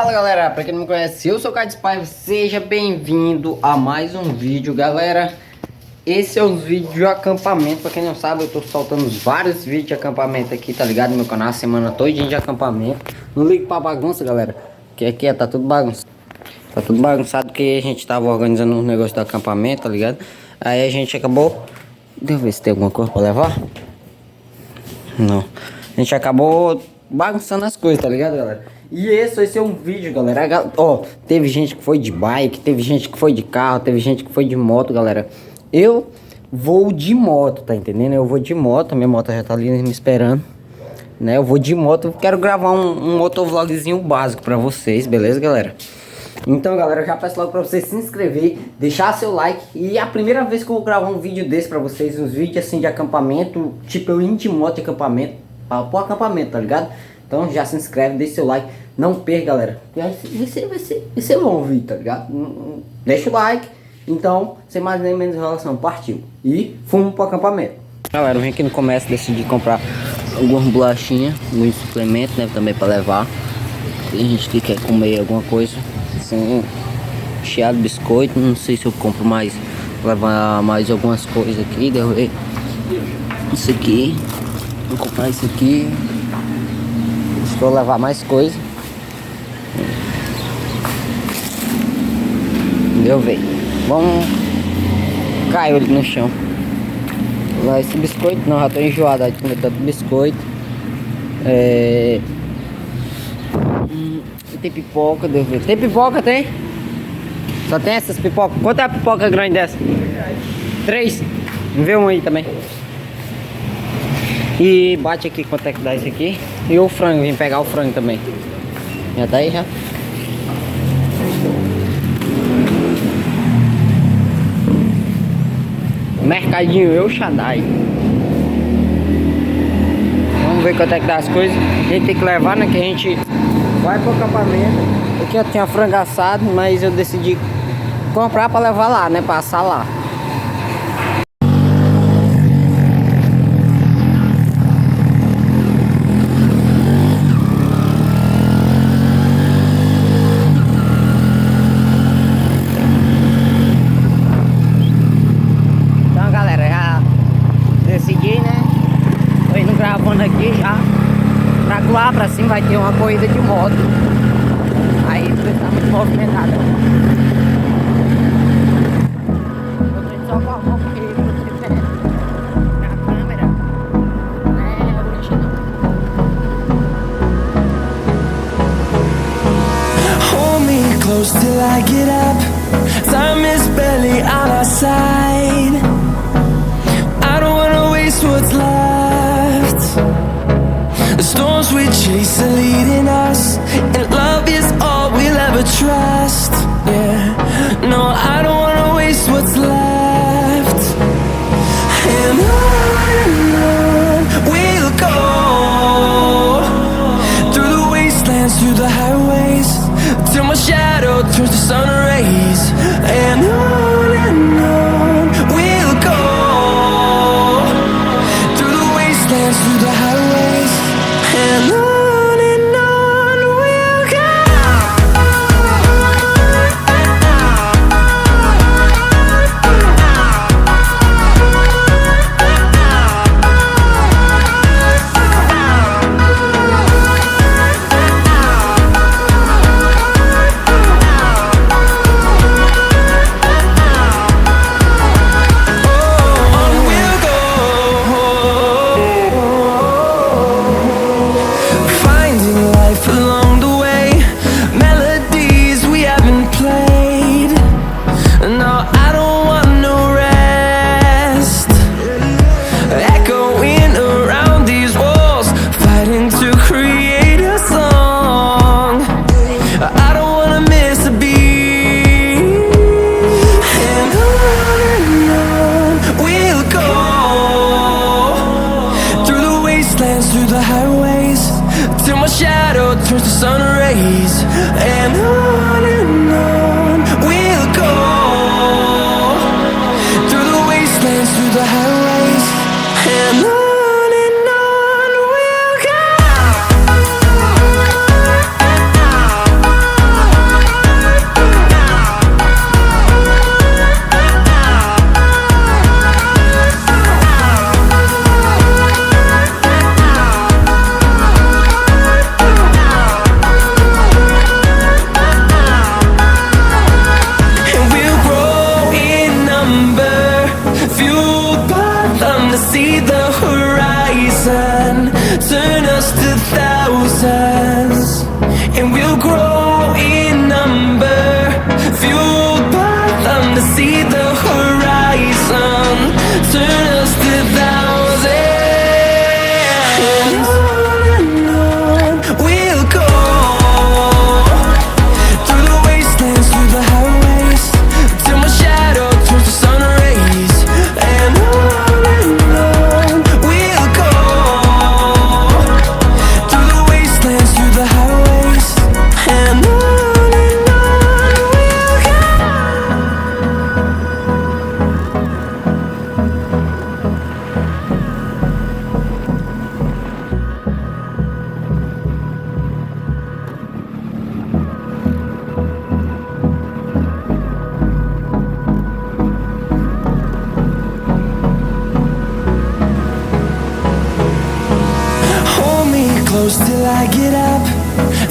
Fala galera, pra quem não me conhece, eu sou o quase, seja bem-vindo a mais um vídeo, galera. Esse é os vídeos de acampamento. Pra quem não sabe, eu tô soltando vários vídeos de acampamento aqui, tá ligado? No meu canal, a semana todinha de acampamento. Não ligue pra bagunça, galera, que aqui tá tudo bagunçado. Tá tudo bagunçado porque a gente tava organizando um negócio do acampamento, tá ligado? Aí a gente acabou... Deixa eu ver se tem alguma coisa pra levar. Não. A gente acabou bagunçando as coisas, tá ligado, galera? E esse vai ser um vídeo, galera. Ó, teve gente que foi de bike, teve gente que foi de carro, teve gente que foi de moto, galera. Eu vou de moto, tá entendendo? Eu vou de moto, minha moto já tá ali me esperando, né? Eu vou de moto, quero gravar um motovlogzinho básico pra vocês, beleza, galera? Então, galera, eu já peço logo pra vocês se inscrever, deixar seu like. E é a primeira vez que eu vou gravar um vídeo desse pra vocês, uns vídeos assim de acampamento, tipo eu indo de moto de acampamento, pro acampamento, tá ligado? Então já se inscreve, deixa seu like, não perca, galera. Vai ser bom o vídeo, tá ligado? Deixa o like. Então, sem mais nem menos enrolação, partiu. E fomos pro acampamento. Galera, eu vim aqui no comércio, decidi comprar algumas bolachinhas, alguns suplementos, né, também pra levar. E a gente que quer comer alguma coisa, assim, recheado, biscoito, não sei se eu compro mais, levar mais algumas coisas aqui, deixa eu ver. Isso aqui, vou comprar isso aqui. Vou levar mais coisa. Deixa eu ver. Vamos. Caiu ali no chão. Vou levar esse biscoito. Não, já tô enjoado de comer tanto biscoito. Tem pipoca, deixa eu ver. Tem pipoca, tem? Só tem essas pipocas. Quanto é a pipoca grande dessa? 3. Vê um aí também. E bate aqui quanto é que dá isso aqui. E o frango, vim pegar o frango também. Já tá aí já. Mercadinho Eu Shaddai. Vamos ver quanto é que dá as coisas. A gente tem que levar, né? Que a gente vai pro acampamento. Aqui eu tinha frango assado, mas eu decidi comprar pra levar lá, né? Pra assar lá. Aqui já pra lá pra cima vai ter uma corrida de moto. Aí tá muito movimentado. Eu tô só com a mão porque a câmera é original. Hold me close till I get up. Time is barely on our side. I don't wanna waste what's left. The storms we chase are leading us, and love is all we'll ever trust. Yeah, no, I don't wanna waste what's left. And on we'll go, through the wastelands, through the highways, till my shadow turns to sun rays. And on we'll go, through the wastelands, through the highways. And on we'll go. Through the highways, till my shadow turns to sun rays. And on we'll go, through the wastelands, through the highways. And on we'll go. close till I get up.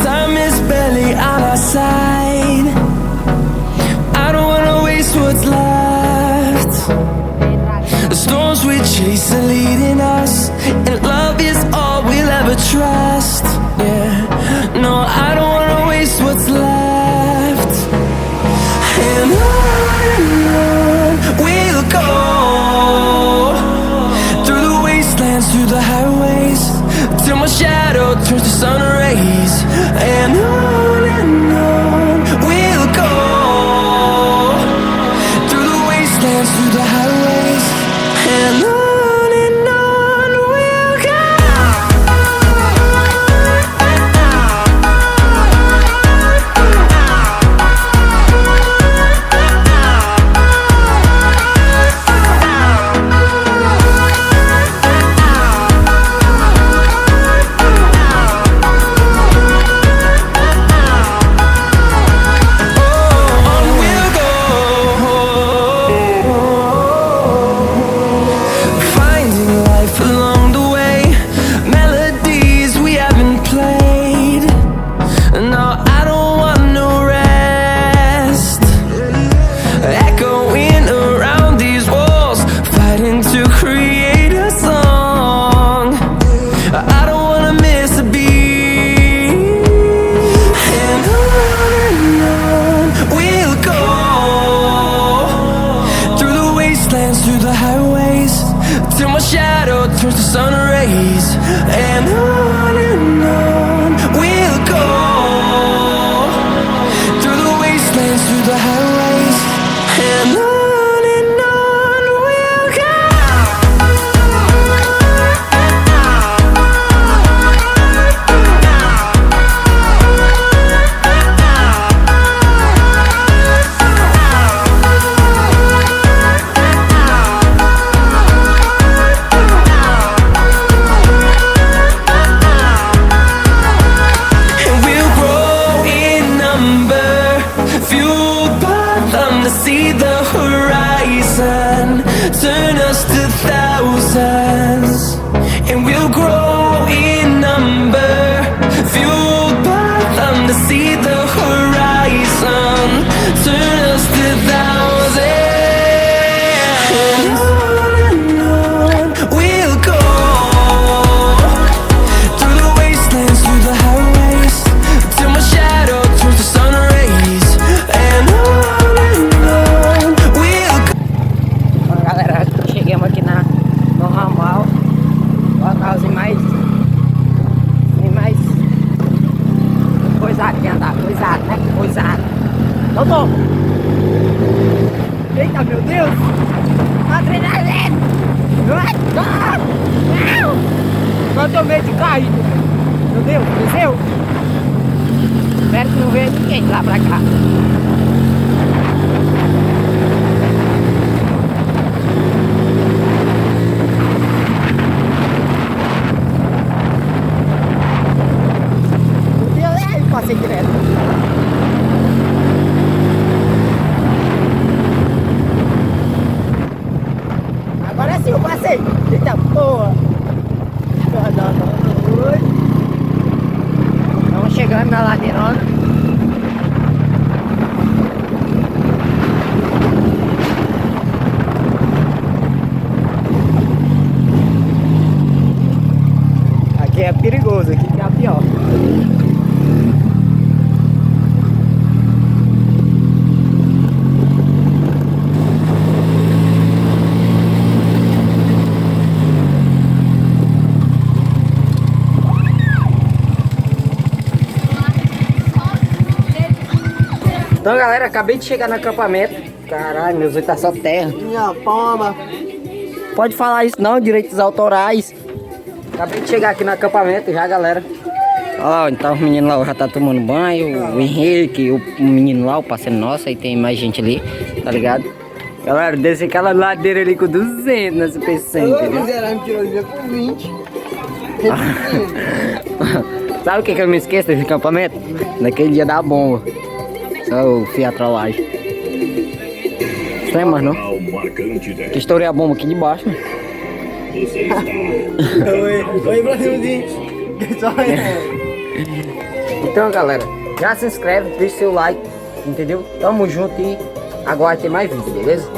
Time is barely on our side. I don't wanna waste what's left. The storms we chase are leading us, and love is all we'll ever trust. Yeah, no, I don't wanna waste what's left. And on we'll go, through the wastelands, through the highways, till my shadow turns to sun rays. And on we'll go, through the wastelands, through the highways, and on we'll go. Through the highways, till my shadow turns to sun rays. And on we'll go, through the wastelands, through the highways, and on we'll go. See the horizon, turn us to thousands, and we'll grow in number, fueled by them to see the horizon, turn us to thousands, and on we'll go, through the wastelands, through the highways, till my shadow turns to sun rays, and on. Chegamos aqui no ramal, localzinho mais coisado de andar, coisado, né? Coisado. Doutor! Eita, meu Deus! Adrenalina! Eu tô meio de cair, meu Deus, desceu? Espero que não venha ninguém de lá pra cá. Passei direto. Agora sim eu passei. Eita porra. Estamos chegando na ladeirona. Aqui é perigoso, aqui é a pior. Então galera, acabei de chegar no acampamento. Caralho, meus olhos tá só terra. Minha palma. Pode falar isso não, direitos autorais. Acabei de chegar aqui no acampamento já, galera. Olha lá, então os meninos lá já tá tomando banho. O Henrique, o menino lá, o parceiro nosso. Aí tem mais gente ali, tá ligado? Galera, desce aquela ladeira ali com 200 nessa PC, entendeu? Me tirou de com 20. Sabe o que eu me esqueço desse acampamento? Naquele dia da bomba. Só eu fui a trollagem. Você lembra, não? Que estourei a bomba aqui de baixo. Oi, Brasilzinho. só Então, galera, já se inscreve, deixa seu like, entendeu? Tamo junto e aguarde ter mais vídeo, beleza?